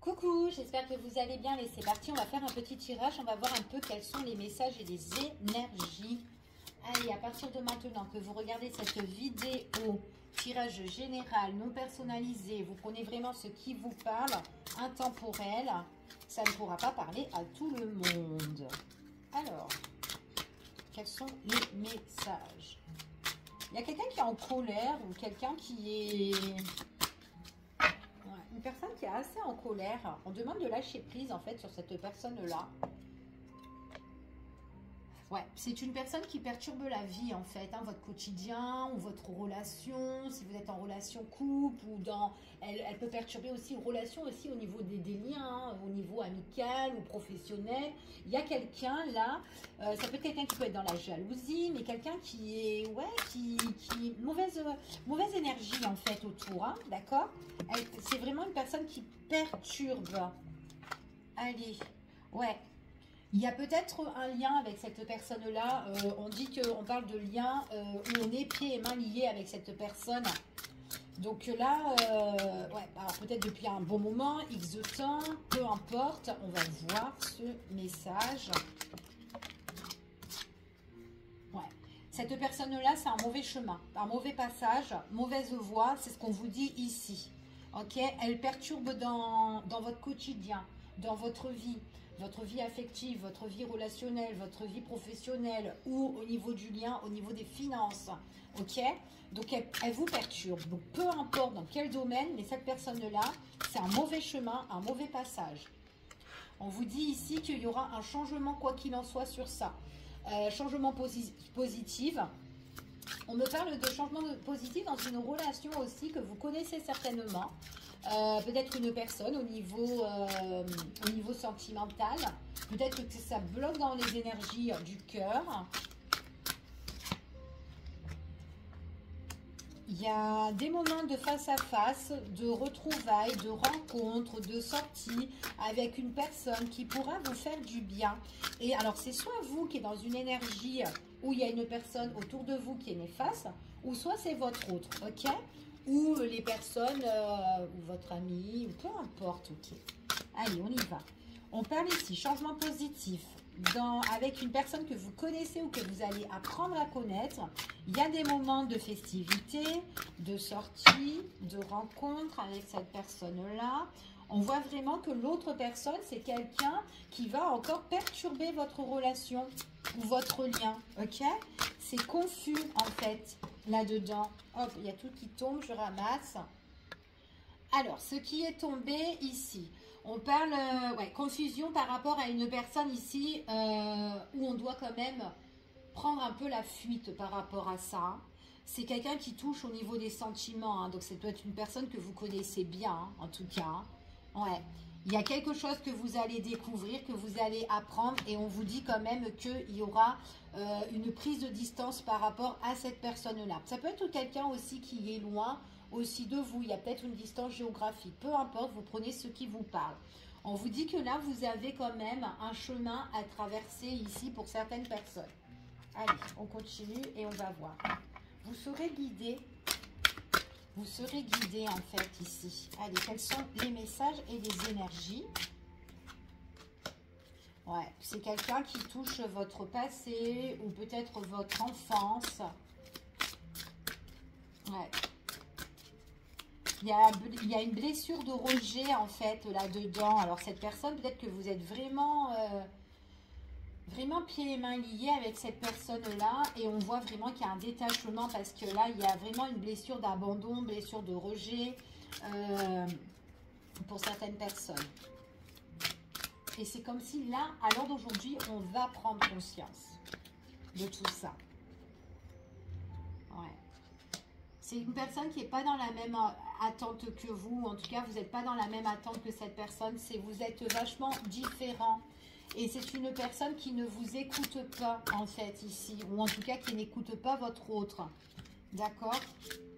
Coucou, j'espère que vous allez bien. Allez, c'est parti, on va faire un petit tirage. On va voir un peu quels sont les messages et les énergies. Allez, à partir de maintenant que vous regardez cette vidéo, tirage général, non personnalisé, vous prenez vraiment ce qui vous parle, intemporel, ça ne pourra pas parler à tout le monde. Alors, quels sont les messages? Il y a quelqu'un qui est en colère ou quelqu'un qui est... Une personne qui est assez en colère. On demande de lâcher prise en fait sur cette personne-là. Ouais, c'est une personne qui perturbe la vie en fait, hein, votre quotidien ou votre relation, si vous êtes en relation couple ou dans... Elle peut perturber aussi une relation aussi au niveau des liens, hein, au niveau amical ou professionnel. Il y a quelqu'un là, ça peut être quelqu'un qui peut être dans la jalousie, mais quelqu'un qui est, ouais, qui mauvaise énergie en fait autour, hein, d'accord? C'est vraiment une personne qui perturbe. Allez, ouais. Il y a peut-être un lien avec cette personne-là. On dit qu'on parle de lien où on est pieds et mains liés avec cette personne. Donc là, ouais, alors peut-être depuis un bon moment, X de temps, peu importe. On va voir ce message. Ouais. Cette personne-là, c'est un mauvais chemin, un mauvais passage, mauvaise voie. C'est ce qu'on vous dit ici. Ok, elle perturbe dans votre quotidien, dans votre vie affective, votre vie relationnelle, votre vie professionnelle ou au niveau du lien, au niveau des finances. Ok, donc elle vous perturbe. Donc peu importe dans quel domaine, mais cette personne-là, c'est un mauvais chemin, un mauvais passage. On vous dit ici qu'il y aura un changement quoi qu'il en soit sur ça. Changement positif. On me parle de changement positif dans une relation aussi que vous connaissez certainement. Peut-être une personne au niveau sentimental. Peut-être que ça bloque dans les énergies du cœur. Il y a des moments de face à face, de retrouvailles, de rencontres, de sorties avec une personne qui pourra vous faire du bien. Et alors, c'est soit vous qui êtes dans une énergie où il y a une personne autour de vous qui est néfaste, ou soit c'est votre autre, ok? Ou les personnes, ou votre ami, ou peu importe, ok? Allez, on y va. On parle ici, changement positif. Avec une personne que vous connaissez ou que vous allez apprendre à connaître, il y a des moments de festivité, de sortie, de rencontre avec cette personne-là. On voit vraiment que l'autre personne, c'est quelqu'un qui va encore perturber votre relation ou votre lien, ok? C'est confus en fait, là-dedans. Hop, il y a tout qui tombe, je ramasse. Alors, ce qui est tombé ici, on parle, ouais, confusion par rapport à une personne ici où on doit quand même prendre un peu la fuite par rapport à ça. C'est quelqu'un qui touche au niveau des sentiments, hein, donc c'est peut-être une personne que vous connaissez bien, hein, en tout cas. Ouais, il y a quelque chose que vous allez découvrir, que vous allez apprendre et on vous dit quand même qu'il y aura une prise de distance par rapport à cette personne-là. Ça peut être quelqu'un aussi qui est loin aussi de vous, il y a peut-être une distance géographique, peu importe, vous prenez ce qui vous parle. On vous dit que là, vous avez quand même un chemin à traverser ici pour certaines personnes. Allez, on continue et on va voir. Vous serez guidé en fait ici. Allez, quels sont les messages et les énergies? Ouais, c'est quelqu'un qui touche votre passé ou peut-être votre enfance. Ouais. Il y a une blessure de rejet en fait là-dedans. Alors cette personne, peut-être que vous êtes vraiment pieds et mains liés avec cette personne-là. Et on voit vraiment qu'il y a un détachement parce que là, il y a vraiment une blessure d'abandon, blessure de rejet pour certaines personnes. Et c'est comme si là, à l'heure d'aujourd'hui, on va prendre conscience de tout ça. Ouais. C'est une personne qui n'est pas dans la même attente que vous. En tout cas, vous n'êtes pas dans la même attente que cette personne. Vous êtes vachement différents. Et c'est une personne qui ne vous écoute pas, en fait, ici. Ou en tout cas, qui n'écoute pas votre autre. D'accord?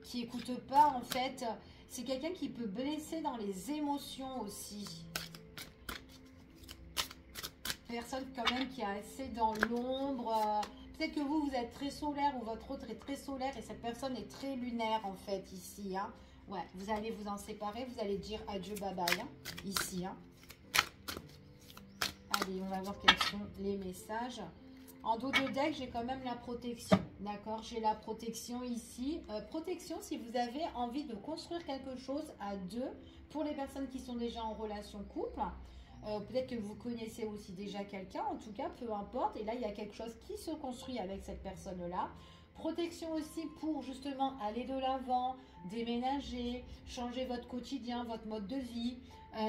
Qui n'écoute pas, en fait. C'est quelqu'un qui peut blesser dans les émotions aussi. Personne quand même qui est assez dans l'ombre. Peut-être que vous êtes très solaire ou votre autre est très solaire et cette personne est très lunaire en fait ici. Hein. Ouais, vous allez vous en séparer, vous allez dire adieu, bye bye, hein, ici. Hein. Allez, on va voir quels sont les messages. En dos de deck, j'ai quand même la protection. D'accord, j'ai la protection ici. Protection si vous avez envie de construire quelque chose à deux. Pour les personnes qui sont déjà en relation couple. Peut-être que vous connaissez aussi déjà quelqu'un. En tout cas, peu importe. Et là, il y a quelque chose qui se construit avec cette personne-là. Protection aussi pour justement aller de l'avant, déménager, changer votre quotidien, votre mode de vie.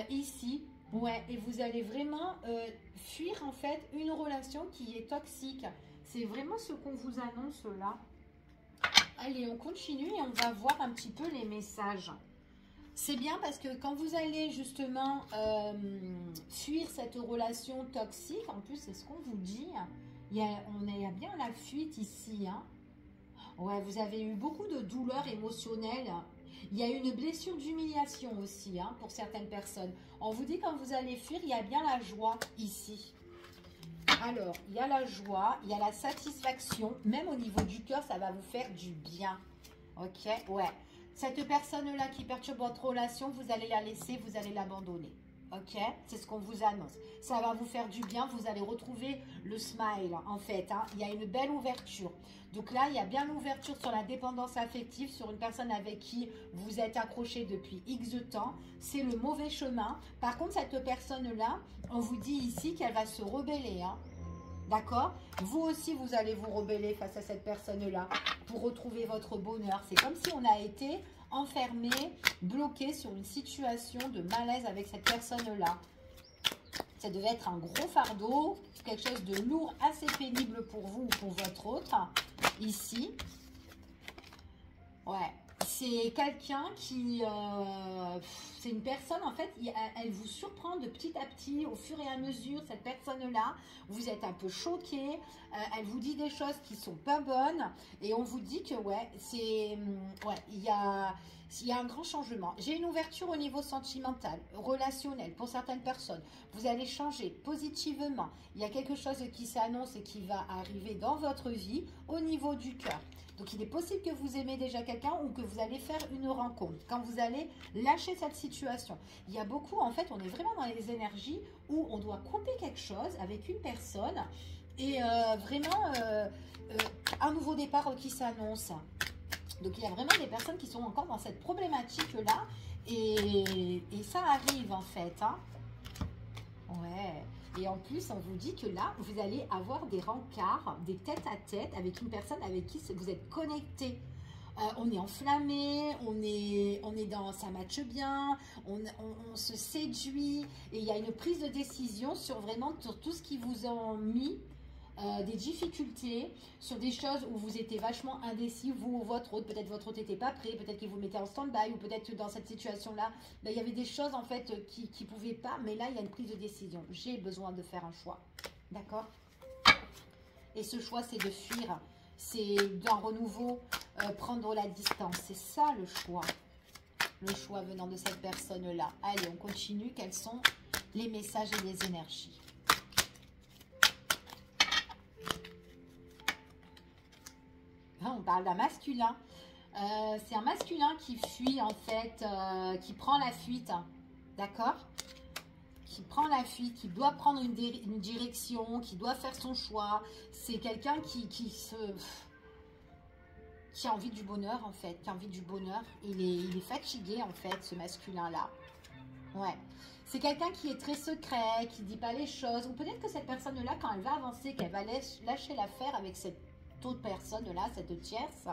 Ici, ouais, et vous allez vraiment fuir en fait une relation qui est toxique. C'est vraiment ce qu'on vous annonce là. Allez, on continue et on va voir un petit peu les messages. C'est bien parce que quand vous allez justement fuir cette relation toxique, en plus c'est ce qu'on vous dit, il y a bien la fuite ici. Hein. Ouais, vous avez eu beaucoup de douleurs émotionnelles. Il y a une blessure d'humiliation aussi hein, pour certaines personnes. On vous dit quand vous allez fuir, il y a bien la joie ici. Alors, il y a la joie, il y a la satisfaction. Même au niveau du cœur, ça va vous faire du bien. Ok, ouais. Cette personne-là qui perturbe votre relation, vous allez la laisser, vous allez l'abandonner. Ok, c'est ce qu'on vous annonce. Ça va vous faire du bien, vous allez retrouver le smile en fait. Hein. Il y a une belle ouverture. Donc là, il y a bien l'ouverture sur la dépendance affective, sur une personne avec qui vous êtes accroché depuis X de temps. C'est le mauvais chemin. Par contre, cette personne-là, on vous dit ici qu'elle va se rebeller. Hein. D'accord? Vous aussi, vous allez vous rebeller face à cette personne-là pour retrouver votre bonheur. C'est comme si on a été enfermé, bloqué sur une situation de malaise avec cette personne-là. Ça devait être un gros fardeau, quelque chose de lourd, assez pénible pour vous ou pour votre autre. Ici. Ouais. C'est quelqu'un qui... c'est une personne, en fait, elle vous surprend de petit à petit, au fur et à mesure, cette personne-là. Vous êtes un peu choqué. Elle vous dit des choses qui sont pas bonnes. Et on vous dit que, ouais, c'est... Ouais, il y a un grand changement. J'ai une ouverture au niveau sentimental, relationnel, pour certaines personnes. Vous allez changer positivement. Il y a quelque chose qui s'annonce et qui va arriver dans votre vie au niveau du cœur. Donc, il est possible que vous aimez déjà quelqu'un ou que vous allez faire une rencontre. Quand vous allez lâcher cette situation. Il y a beaucoup, en fait, on est vraiment dans les énergies où on doit couper quelque chose avec une personne et vraiment un nouveau départ qui s'annonce. Donc, il y a vraiment des personnes qui sont encore dans cette problématique-là et ça arrive, en fait. Hein. Ouais. Et en plus, on vous dit que là, vous allez avoir des rencarts, des tête-à-tête avec une personne avec qui vous êtes connecté. On est enflammé, on est dans, ça matche bien, on se séduit. Et il y a une prise de décision sur vraiment sur tout ce qui vous a mis des difficultés, sur des choses où vous étiez vachement indécis, vous ou votre autre, peut-être votre autre n'était pas prêt, peut-être qu'il vous mettait en stand-by, ou peut-être que dans cette situation-là, ben, il y avait des choses en fait qui ne pouvaient pas, mais là il y a une prise de décision. J'ai besoin de faire un choix, d'accord? Et ce choix c'est de fuir, c'est d'un renouveau, prendre la distance, c'est ça le choix venant de cette personne-là. Allez, on continue, quels sont les messages et les énergies? On parle d'un masculin. C'est un masculin qui fuit en fait, qui prend la fuite, d'accord? Qui prend la fuite, qui doit prendre une direction, qui doit faire son choix. C'est quelqu'un qui a envie du bonheur en fait, qui a envie du bonheur. Il est fatigué en fait, ce masculin-là. Ouais. C'est quelqu'un qui est très secret, qui ne dit pas les choses. Ou peut-être que cette personne-là, quand elle va avancer, qu'elle va lâcher l'affaire avec cette autre personne-là, cette tierce,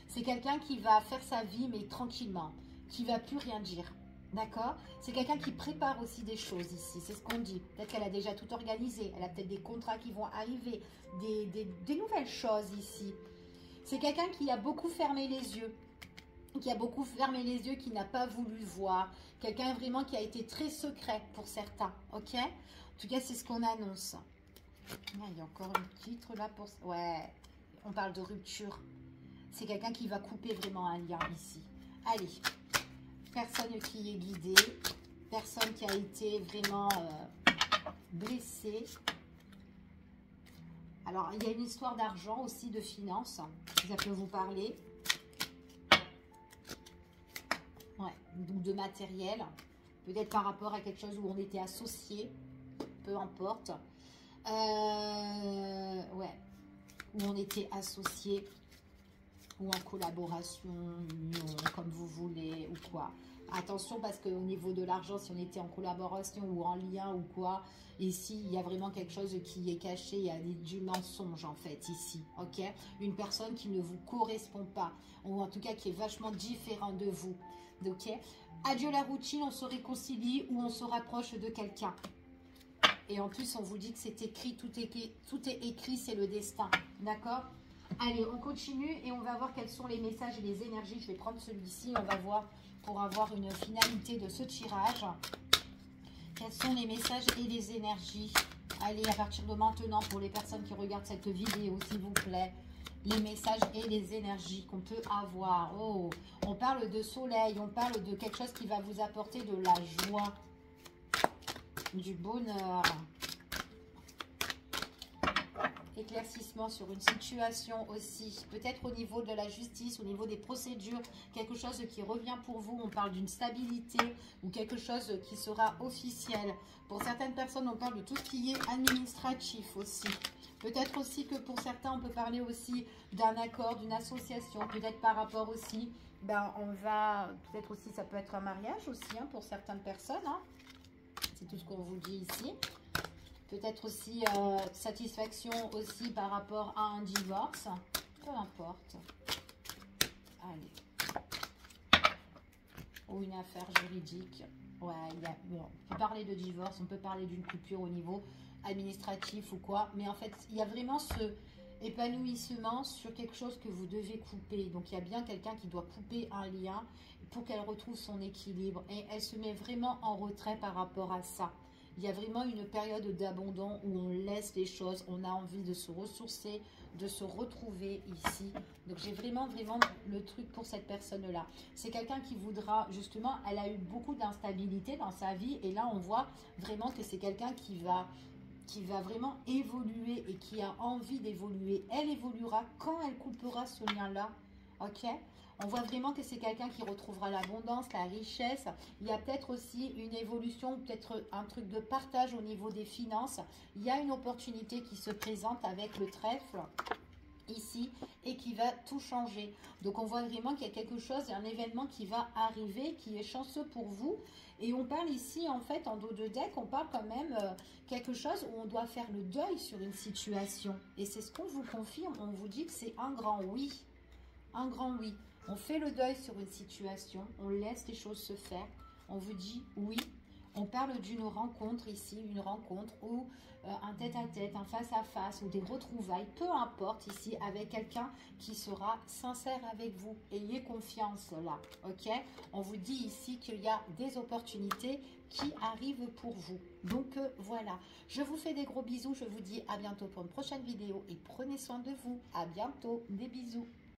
c'est quelqu'un qui va faire sa vie, mais tranquillement, qui ne va plus rien dire. D'accord? C'est quelqu'un qui prépare aussi des choses ici, c'est ce qu'on dit. Peut-être qu'elle a déjà tout organisé, elle a peut-être des contrats qui vont arriver, des nouvelles choses ici. C'est quelqu'un qui a beaucoup fermé les yeux, qui n'a pas voulu voir. Quelqu'un vraiment qui a été très secret pour certains, ok? En tout cas, c'est ce qu'on annonce. Il y a encore un titre là pour... Ouais, on parle de rupture. C'est quelqu'un qui va couper vraiment un lien ici. Allez, personne qui est guidée, personne qui a été vraiment blessée. Alors, il y a une histoire d'argent aussi, de finances, si ça peut vous parler. ou de matériel. Peut-être par rapport à quelque chose où on était associés, peu importe. Ouais, où on était associés, ou en collaboration, union, comme vous voulez, ou quoi. Attention, parce qu'au niveau de l'argent, si on était en collaboration ou en lien ou quoi, ici, il y a vraiment quelque chose qui est caché, il y a du mensonge en fait, ici, ok? Une personne qui ne vous correspond pas, ou en tout cas qui est vachement différent de vous, ok? Adieu la routine, on se réconcilie ou on se rapproche de quelqu'un. Et en plus, on vous dit que c'est écrit, tout est écrit, c'est le destin, d'accord? Allez, on continue et on va voir quels sont les messages et les énergies. Je vais prendre celui-ci, on va voir pour avoir une finalité de ce tirage. Quels sont les messages et les énergies? Allez, à partir de maintenant, pour les personnes qui regardent cette vidéo, s'il vous plaît, les messages et les énergies qu'on peut avoir. Oh, on parle de soleil, on parle de quelque chose qui va vous apporter de la joie, du bonheur. Éclaircissement sur une situation aussi, peut-être au niveau de la justice, au niveau des procédures, quelque chose qui revient pour vous, on parle d'une stabilité ou quelque chose qui sera officiel. Pour certaines personnes, on parle de tout ce qui est administratif aussi. Peut-être aussi que pour certains, on peut parler aussi d'un accord, d'une association, peut-être par rapport aussi, on va, peut-être aussi, ça peut être un mariage aussi hein, pour certaines personnes, hein. C'est tout ce qu'on vous dit ici. Peut-être aussi satisfaction aussi par rapport à un divorce. Peu importe. Allez. Ou une affaire juridique. Ouais, bon, on peut parler de divorce, on peut parler d'une coupure au niveau administratif ou quoi. Mais en fait, il y a vraiment ce épanouissement sur quelque chose que vous devez couper. Donc, il y a bien quelqu'un qui doit couper un lien pour qu'elle retrouve son équilibre. Et elle se met vraiment en retrait par rapport à ça. Il y a vraiment une période d'abandon où on laisse les choses, on a envie de se ressourcer, de se retrouver ici. Donc, j'ai vraiment le truc pour cette personne-là. C'est quelqu'un qui voudra, justement, elle a eu beaucoup d'instabilité dans sa vie. Et là, on voit vraiment que c'est quelqu'un qui va vraiment évoluer et qui a envie d'évoluer. Elle évoluera quand elle coupera ce lien-là, ok? On voit vraiment que c'est quelqu'un qui retrouvera l'abondance, la richesse. Il y a peut-être aussi une évolution, peut-être un truc de partage au niveau des finances. Il y a une opportunité qui se présente avec le trèfle ici et qui va tout changer. Donc on voit vraiment qu'il y a quelque chose, un événement qui va arriver, qui est chanceux pour vous. Et on parle ici, en fait, en dos de deck, on parle quand même quelque chose où on doit faire le deuil sur une situation. Et c'est ce qu'on vous confirme, on vous dit que c'est un grand oui. Un grand oui. On fait le deuil sur une situation, on laisse les choses se faire, on vous dit oui. On parle d'une rencontre ici, une rencontre ou un tête-à-tête, un face-à-face ou des retrouvailles, peu importe ici, avec quelqu'un qui sera sincère avec vous. Ayez confiance là, ok? On vous dit ici qu'il y a des opportunités qui arrivent pour vous. Donc voilà, je vous fais des gros bisous, je vous dis à bientôt pour une prochaine vidéo et prenez soin de vous. À bientôt, des bisous.